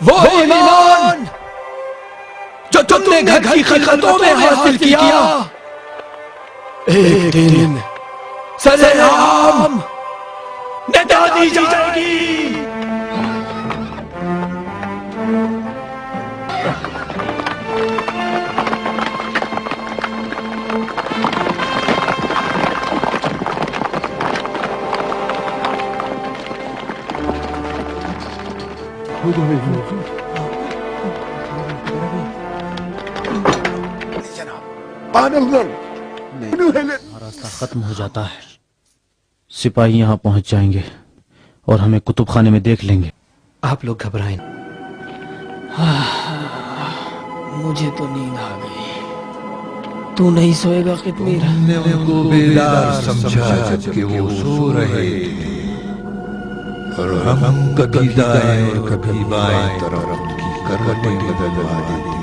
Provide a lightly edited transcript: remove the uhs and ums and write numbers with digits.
वो ईमान जो तुमने घर की खिलकतों में हासिल किया, एक दिन सरेआम निदा दी जाएगी। रास्ता खत्म हो जाता है, सिपाही यहाँ पहुँच जाएंगे और हमें कुतुब खाने में देख लेंगे। आप लोग घबराएं। मुझे तो नींद आ गई। तू नहीं सोएगा कितमीर? हमने उनको बेदार समझा जबकि वो सो रहे थे, और हम कभी दाएं और कभी बाएं तरफ की करवटें बदलवा देते हैं।